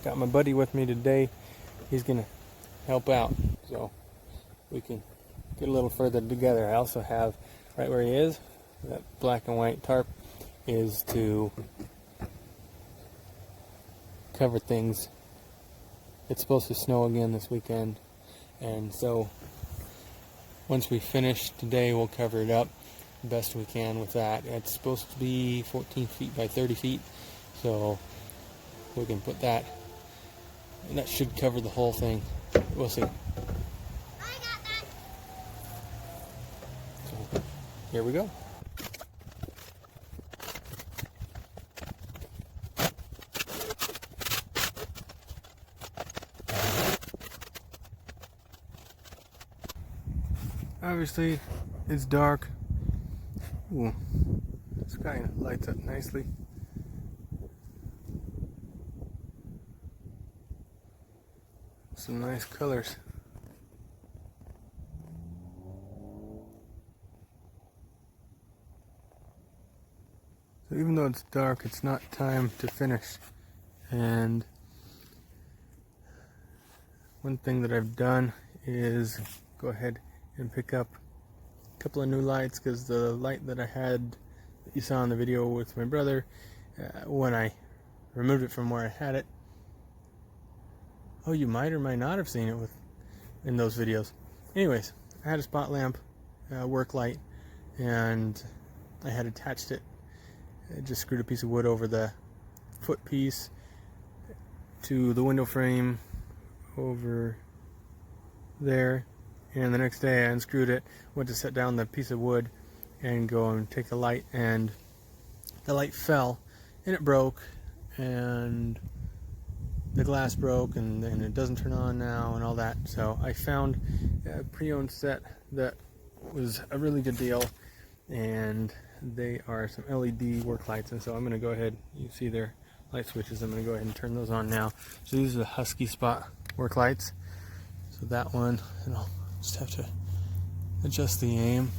got my buddy with me today. He's gonna help out so we can get a little further together. I also have right where he is, that black and white tarp is to cover things. It's supposed to snow again this weekend, and so once we finish today we'll cover it up the best we can with that. It's supposed to be 14 feet by 30 feet, so we can put that, and that should cover the whole thing. We'll see. So here we go. Obviously, it's dark. Ooh, the sky lights up nicely. Some nice colors. So even though it's dark, it's not time to finish. And one thing that I've done is go ahead and pick up a couple of new lights, because the light that I had that you saw in the video with my brother, when I removed it from where I had it, oh, you might or might not have seen it in those videos. Anyways, I had a spot lamp, work light, and I had attached it. I just screwed a piece of wood over the foot piece to the window frame over there, and the next day I unscrewed it, went to set down the piece of wood and go and take the light, and the light fell and it broke, and the glass broke, and it doesn't turn on now and all that. So I found a pre-owned set that was a really good deal, and they are some LED work lights, and so I'm going to go ahead, you see their light switches, I'm going to go ahead and turn those on now. So these are the Husky Spot work lights. So that one, and I'll just have to adjust the aim.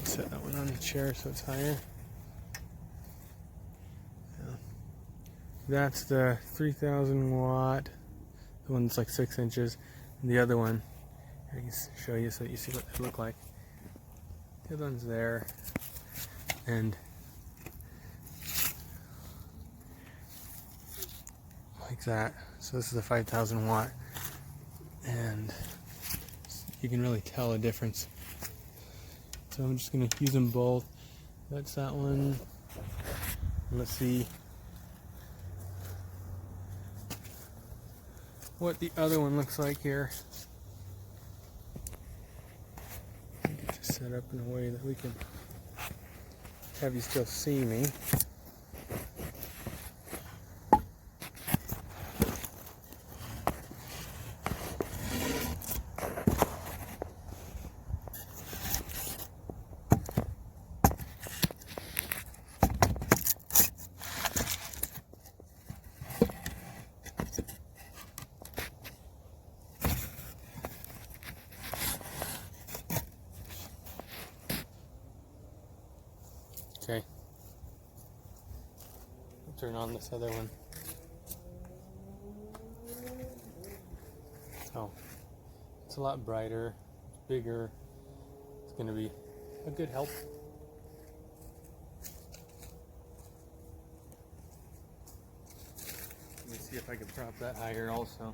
I'll set that one on the chair so it's higher. That's the 3000 watt, the one that's like 6 inches, and the other one, I can show you so that you see what they look like. The other one's there, and like that. So this is a 5000 watt, and you can really tell a difference. So I'm just going to use them both. That's that one. Let's see what the other one looks like here. Get this set up in a way that we can have you still see me. Okay, I'll turn on this other one. So it's a lot brighter, it's bigger, it's going to be a good help. Let me see if I can prop that higher also.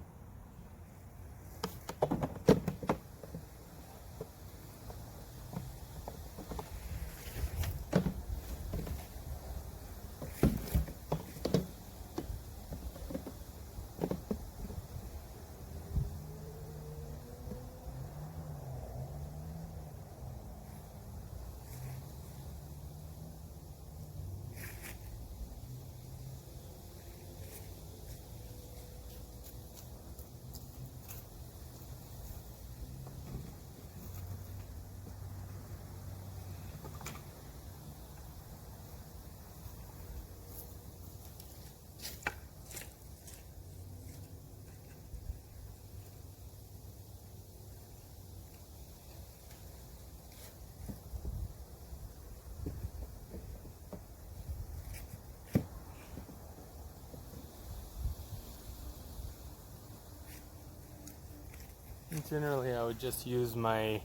Generally I would just use my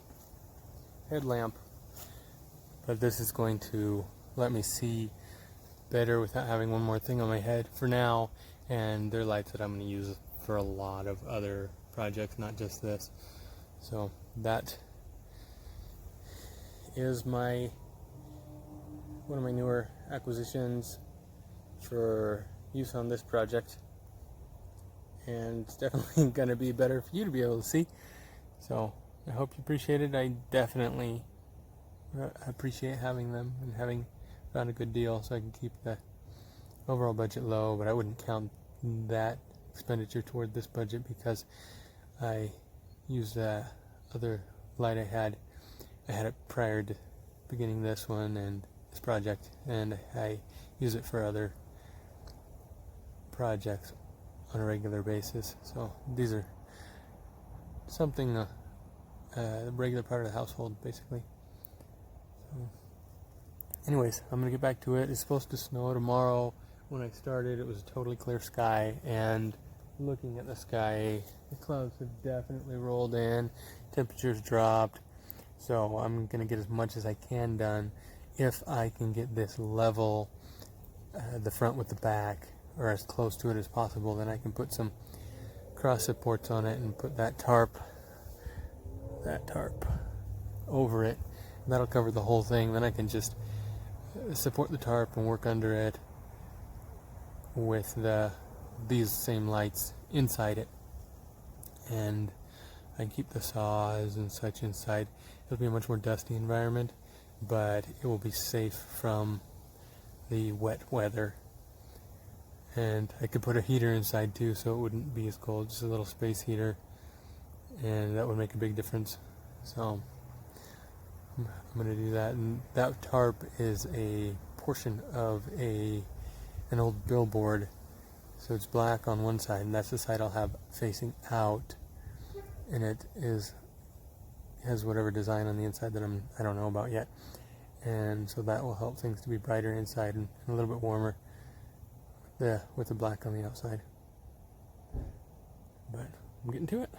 headlamp, but this is going to let me see better without having one more thing on my head for now, and they're lights that I'm going to use for a lot of other projects, not just this. So that is one of my newer acquisitions for use on this project, and it's definitely going to be better for you to be able to see. So I hope you appreciate it. I definitely appreciate having them and having found a good deal, so I can keep the overall budget low, but I wouldn't count that expenditure toward this budget because I used the other light I had it prior to beginning this one and this project, and I use it for other projects on a regular basis. So these are something a regular part of the household, basically. So anyways, I'm gonna get back to it. It's supposed to snow tomorrow. When I started, it was a totally clear sky, and looking at the sky, the clouds have definitely rolled in, temperatures dropped, so I'm gonna get as much as I can done. If I can get this level, the front with the back, or as close to it as possible, then I can put some cross supports on it and put that tarp over it, and that'll cover the whole thing. Then I can just support the tarp and work under it with these same lights inside it, and I can keep the saws and such inside. It'll be a much more dusty environment, but it will be safe from the wet weather. And I could put a heater inside too, so it wouldn't be as cold, just a little space heater, and that would make a big difference. So I'm going to do that. And that tarp is a portion of an old billboard, so it's black on one side, and that's the side I'll have facing out, and it has whatever design on the inside that I don't know about yet, and so that will help things to be brighter inside and a little bit warmer with the black on the outside. But I'm getting to it.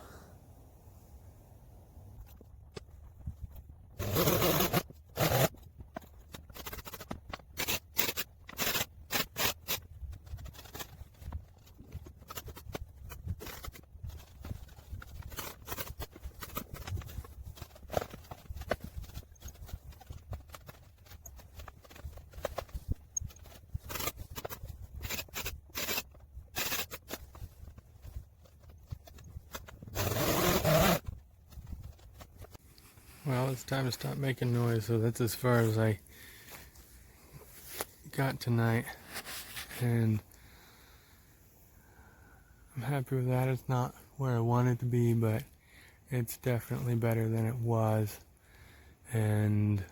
Well, it's time to stop making noise, so that's as far as I got tonight, and I'm happy with that. It's not where I want it to be, but it's definitely better than it was, and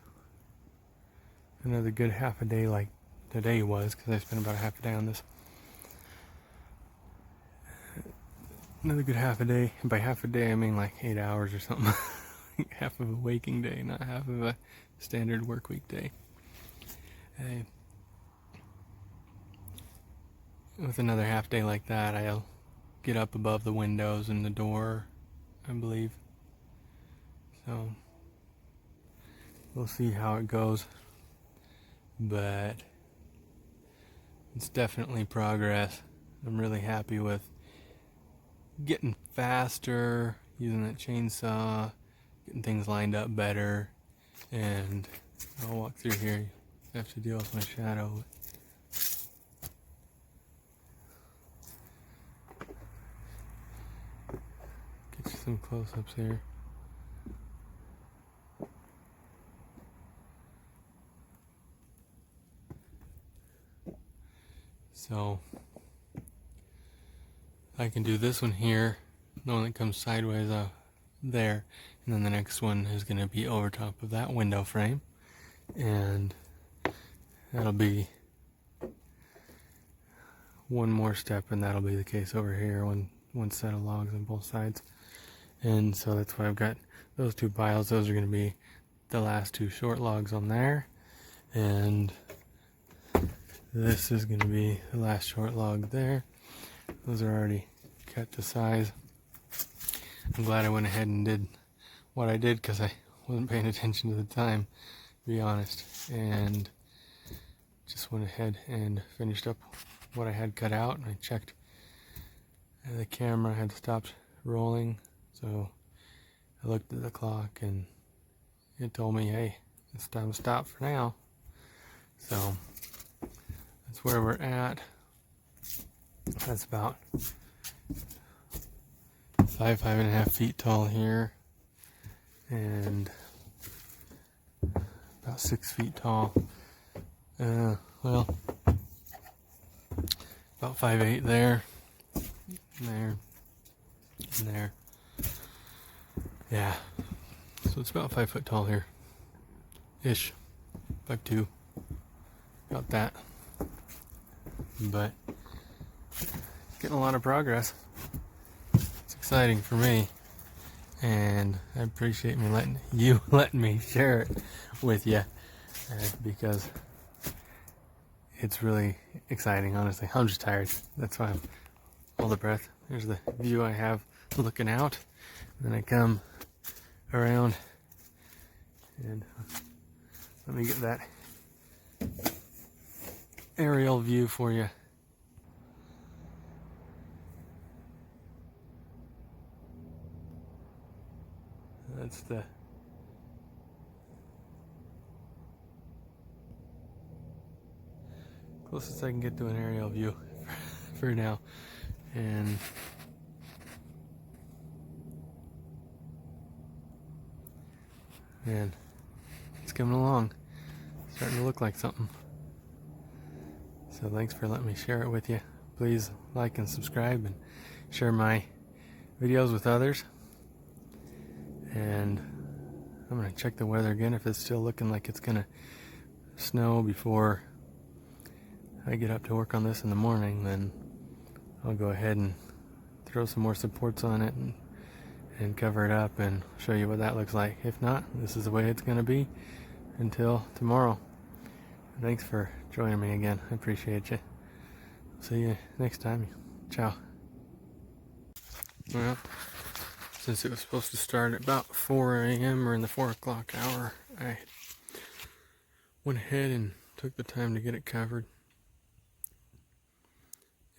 another good half a day like today was, because I spent about a half a day on this. Another good half a day, and by half a day I mean like 8 hours or something. Half of a waking day, not half of a standard work week day. With another half day like that, I'll get up above the windows and the door, I believe. So we'll see how it goes, but it's definitely progress. I'm really happy with getting faster, using that chainsaw, getting things lined up better, and I'll walk through here. I have to deal with my shadow. Get you some close-ups here. So I can do this one here, the one that comes sideways there, and then the next one is going to be over top of that window frame, and that'll be one more step, and that'll be the case over here, one set of logs on both sides. And so that's why I've got those two piles. Those are going to be the last two short logs on there, and this is going to be the last short log there. Those are already cut to size. I'm glad I went ahead and did what I did because I wasn't paying attention to the time, to be honest, and just went ahead and finished up what I had cut out. And I checked the camera had stopped rolling, so I looked at the clock and it told me, hey, it's time to stop for now. So that's where we're at. That's about 5.5 feet tall here, and about 6 feet tall. Well, about 5'8" there, there, and there. Yeah, so it's about 5 foot tall here, ish, 5'2", about that. But getting a lot of progress. It's exciting for me, and I appreciate letting me share it with you, because it's really exciting. Honestly, I'm just tired. That's why I'm all the breath. There's the view I have looking out, and then I come around, and let me get that aerial view for you. That's the closest I can get to an aerial view for now. And man, it's coming along. It's starting to look like something. So thanks for letting me share it with you. Please like and subscribe and share my videos with others. And I'm going to check the weather again. If it's still looking like it's going to snow before I get up to work on this in the morning, then I'll go ahead and throw some more supports on it and cover it up and show you what that looks like. If not, this is the way it's going to be until tomorrow. Thanks for joining me again. I appreciate you. See you next time. Ciao. Well, since it was supposed to start at about 4 a.m. or in the 4 o'clock hour, I went ahead and took the time to get it covered.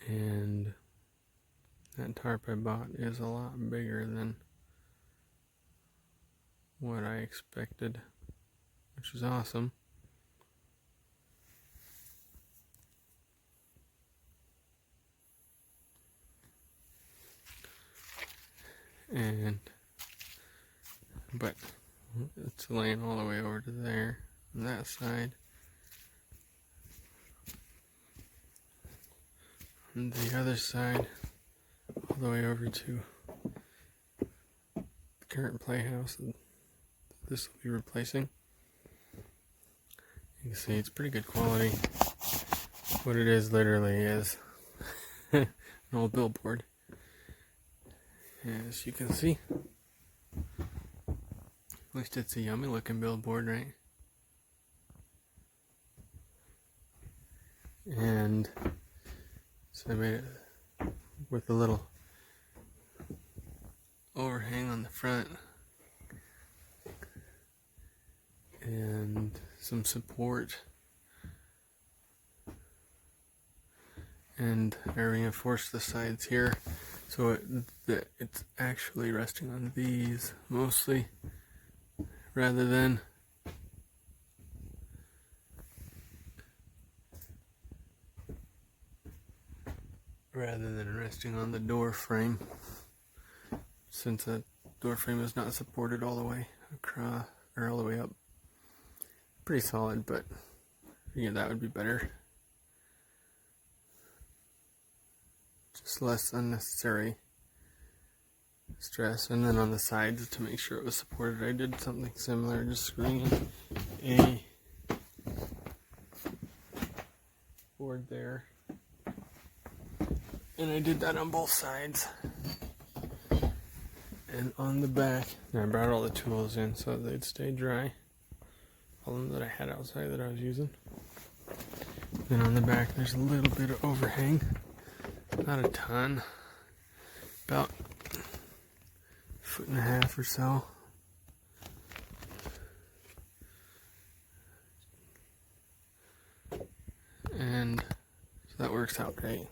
And that tarp I bought is a lot bigger than what I expected, which is awesome. But it's laying all the way over to there on that side. And the other side, all the way over to the current playhouse that this will be replacing. You can see it's pretty good quality. What it is literally is an old billboard. As you can see, at least it's a yummy looking billboard, right? And so I made it with a little overhang on the front and some support, and I reinforced the sides here so it's actually resting on these mostly rather than resting on the door frame, since that door frame is not supported all the way across or all the way up. Pretty solid, but yeah, that would be better. Just less unnecessary stress. And then on the sides, to make sure it was supported, I did something similar, just screwing in a board there. And I did that on both sides. And on the back, and I brought all the tools in so they'd stay dry. All of them that I had outside that I was using. Then on the back, there's a little bit of overhang. Not a ton. About 1.5 feet or so. And so that works out great.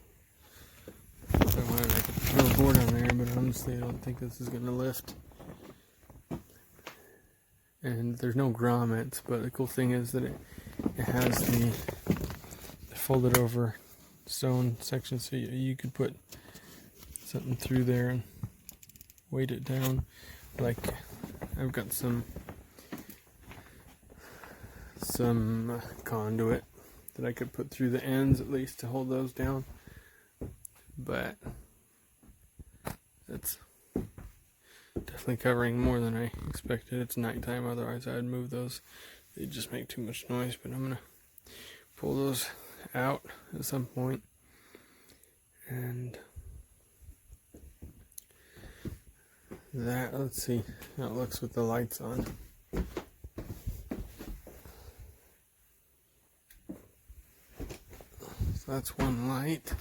If I wanted, I could throw a board on there, but honestly I don't think this is going to lift. And there's no grommets, but the cool thing is that it has the folded over stone section, so you could put something through there and weight it down. Like I've got some conduit that I could put through the ends at least to hold those down, but that's definitely covering more than I expected. It's nighttime, otherwise I'd move those. They'd just make too much noise, but I'm gonna pull those out at some point. And that, let's see how it looks with the lights on. So that's one light.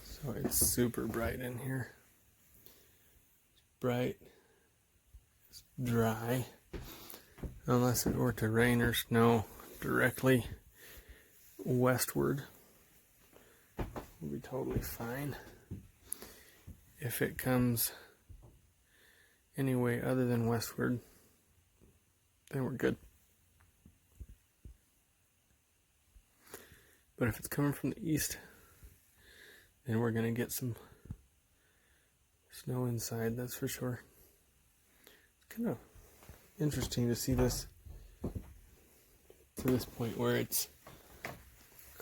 So it's super bright in here. It's bright. It's dry. Unless it were to rain or snow directly westward, we'll be totally fine. If it comes any way other than westward, then we're good. But if it's coming from the east, then we're gonna get some snow inside, that's for sure. It's kind of interesting to see this to this point where it's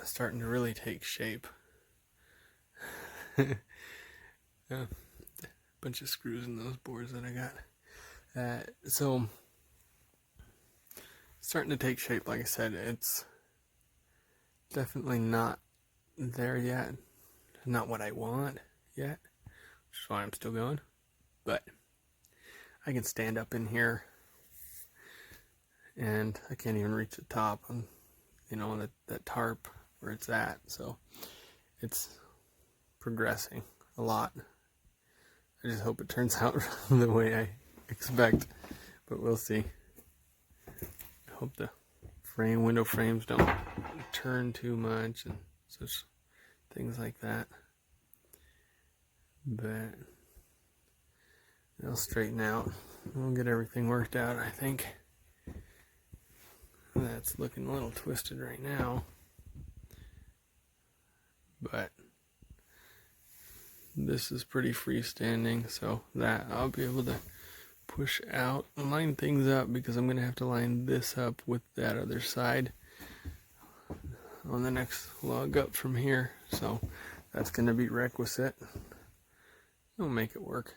starting to really take shape. A bunch of screws in those boards that I got. So starting to take shape. Like I said, it's definitely not there yet. Not what I want yet, which is why I'm still going. But I can stand up in here, and I can't even reach the top on, that tarp where it's at. So it's progressing a lot. I just hope it turns out the way I expect, but we'll see. I hope the window frames don't turn too much and such things like that. But they'll straighten out. We'll get everything worked out, I think. That's looking a little twisted right now, but this is pretty freestanding, so that I'll be able to push out and line things up, because I'm going to have to line this up with that other side on the next log up from here. So that's going to be requisite. We'll make it work.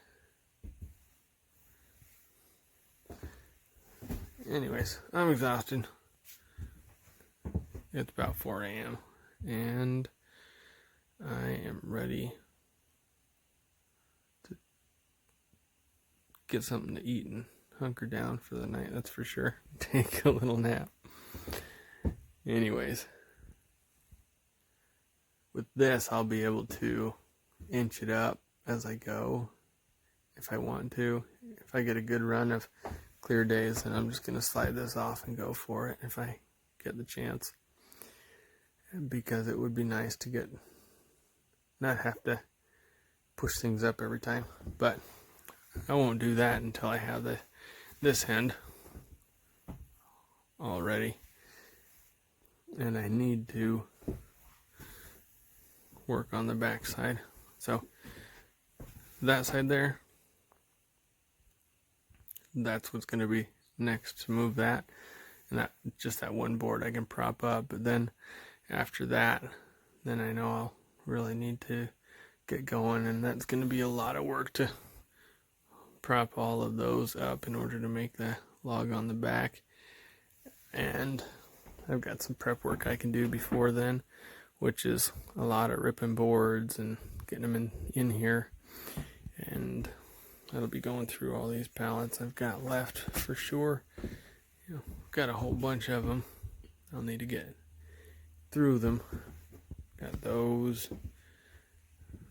Anyways, I'm exhausted. It's about 4 a.m. and I am ready to get something to eat and hunker down for the night, that's for sure. Take a little nap. Anyways, with this I'll be able to inch it up as I go if I want to. If I get a good run of clear days, then I'm just going to slide this off and go for it if I get the chance. Because it would be nice to not have to push things up every time. But I won't do that until I have this end all ready. And I need to work on the back side. So that side there, that's what's going to be next to move that. And that just that one board I can prop up. But then after that, then I know I'll really need to get going, and that's going to be a lot of work to prop all of those up in order to make the log on the back. And I've got some prep work I can do before then, which is a lot of ripping boards and getting them in here. And I'll be going through all these pallets I've got left for sure. Got a whole bunch of them I'll need to get through them. Got those.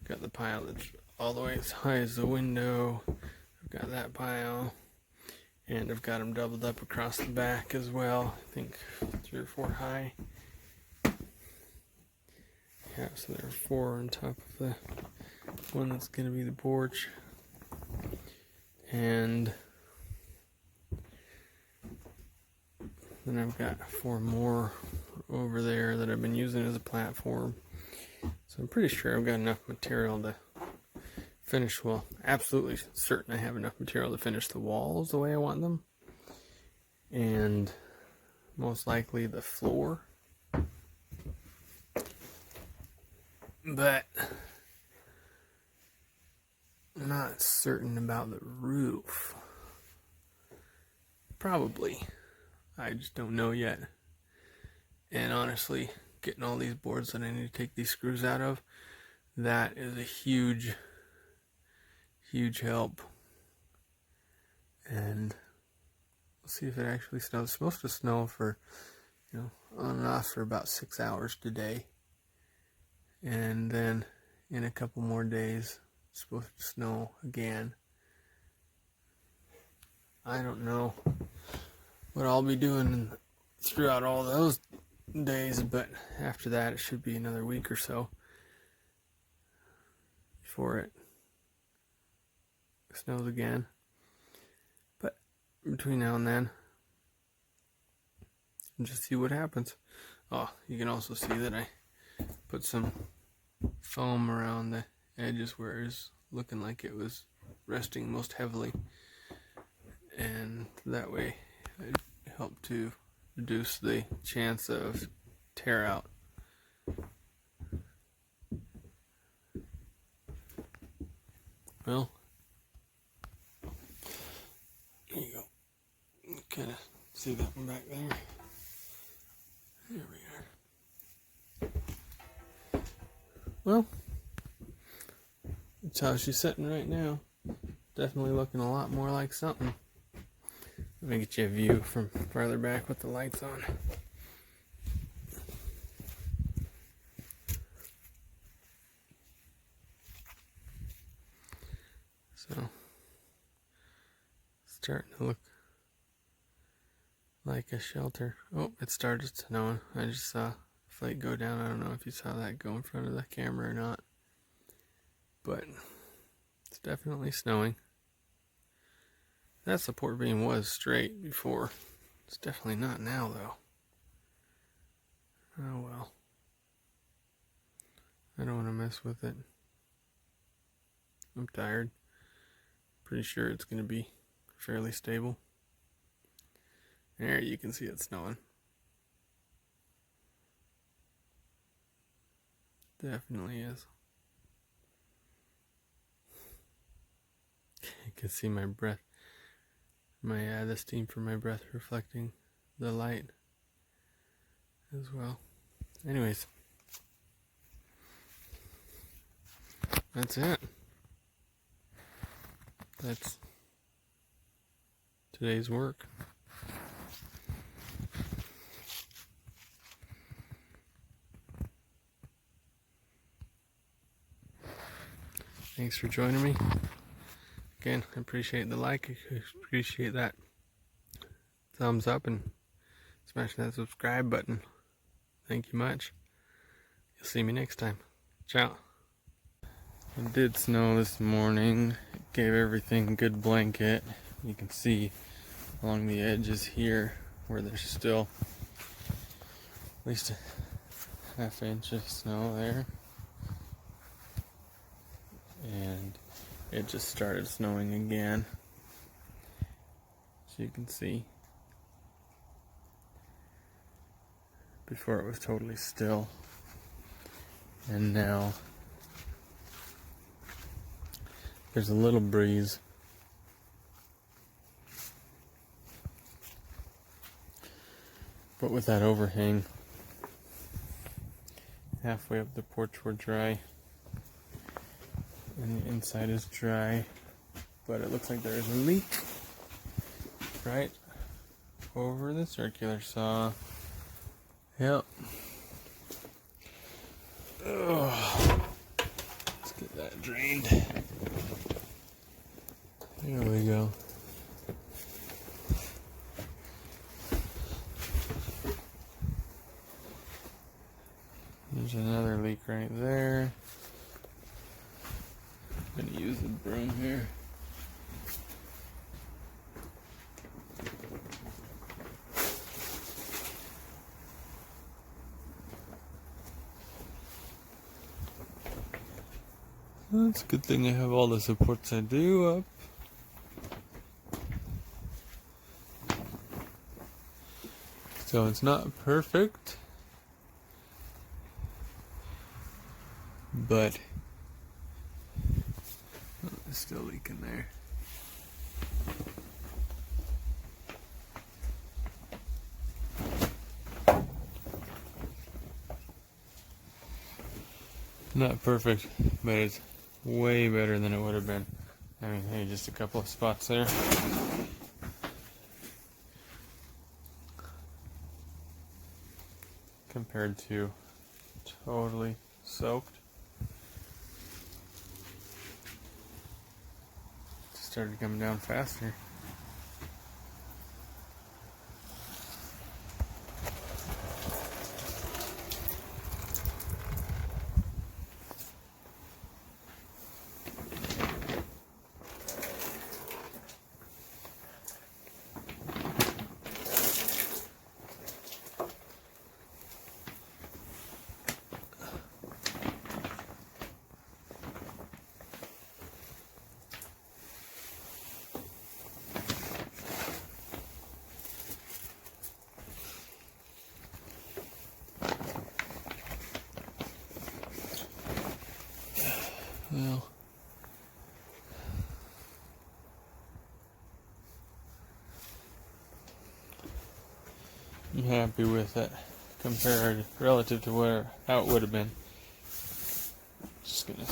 Got the pile that's all the way as high as the window. I've got that pile. And I've got them doubled up across the back as well. I think 3 or 4 high. Yeah, so there are 4 on top of the one that's going to be the porch. And then I've got 4 more over there that I've been using as a platform. So I'm pretty sure I've got enough material to finish, well, absolutely certain I have enough material to finish the walls the way I want them. And most likely the floor. But I'm not certain about the roof. Probably. I just don't know yet. And honestly, getting all these boards that I need to take these screws out of, that is a huge help. And we'll see if it actually snows. It's supposed to snow for, on and off for about 6 hours today. And then in a couple more days, it's supposed to snow again. I don't know what I'll be doing throughout all those days, but after that it should be another week or so before it snows again. But between now and then, just see what happens. Oh, you can also see that I put some foam around the edges where it's looking like it was resting most heavily, and that way it helped to reduce the chance of tear out. Well, there you go. Kind of see that one back there. There we are. Well, that's how she's sitting right now. Definitely looking a lot more like something. Let me get you a view from farther back with the lights on. So, starting to look like a shelter. Oh, it started snowing. I just saw a flake go down. I don't know if you saw that go in front of the camera or not. But it's definitely snowing. That support beam was straight before. It's definitely not now, though. Oh well. I don't want to mess with it. I'm tired. Pretty sure it's going to be fairly stable. There, you can see it snowing. Definitely is. You can see my breath. The steam from my breath reflecting the light as well. Anyways, that's it. That's today's work. Thanks for joining me. Again, I appreciate the like. I appreciate that thumbs up and smash that subscribe button. Thank you much. You'll see me next time. Ciao. It did snow this morning. It gave everything a good blanket. You can see along the edges here where there's still at least a half inch of snow there. And it just started snowing again. So you can see. Before it was totally still. And now there's a little breeze. But with that overhang, halfway up the porch we're dry. And the inside is dry. But it looks like there is a leak right over the circular saw. Yep. we go. There's another leak right there. I'm gonna use the broom here. It's a good thing I have all the supports I do up. So it's not perfect, but it's still leaking there. Not perfect, but it's way better than it would have been. I mean, hey, just a couple of spots there. Compared to totally soaked. It started coming down faster. Well, I'm happy with it compared relative to how it would have been. Just gonna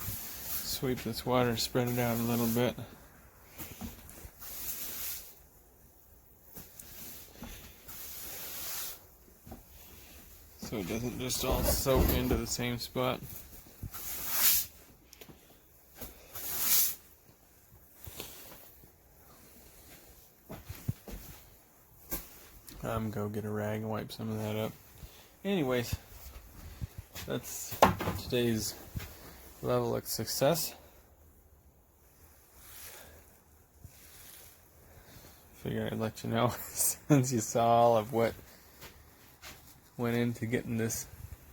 sweep this water, spread it out a little bit. So it doesn't just all soak into the same spot. I'm gonna go get a rag and wipe some of that up. Anyways, that's today's level of success. Figured I'd let you know since you saw all of what went into getting this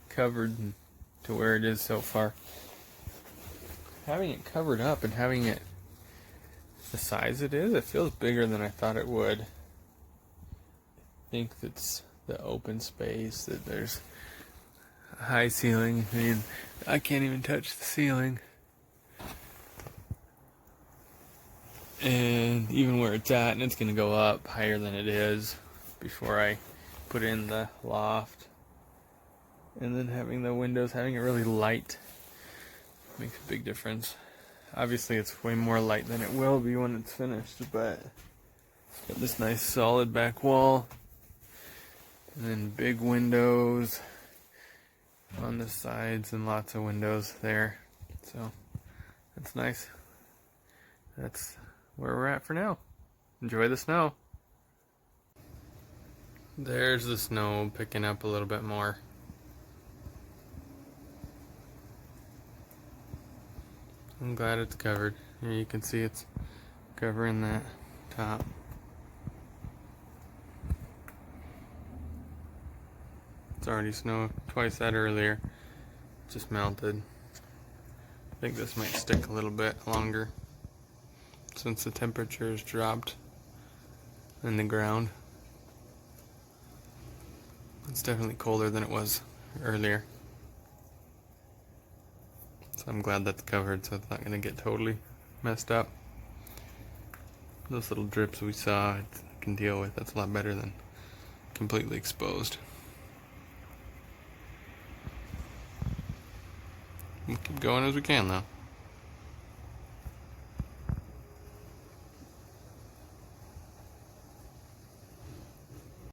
covered and to where it is so far. Having it covered up and having it the size it is, it feels bigger than I thought it would. I think that's the open space, that there's a high ceiling. I mean, I can't even touch the ceiling. And even where it's at, and it's going to go up higher than it is before I put in the loft. And then having the windows, having it really light makes a big difference. Obviously it's way more light than it will be when it's finished, but got this nice solid back wall. And then big windows on the sides and lots of windows there. So that's nice. That's where we're at for now. Enjoy the snow. There's the snow picking up a little bit more. I'm glad it's covered. Here you can see it's covering that top. It's already snowed twice that earlier. Just melted. I think this might stick a little bit longer since the temperature has dropped in the ground. It's definitely colder than it was earlier. So I'm glad that's covered so it's not going to get totally messed up. Those little drips we saw, I can deal with. That's a lot better than completely exposed. We'll keep going as we can though.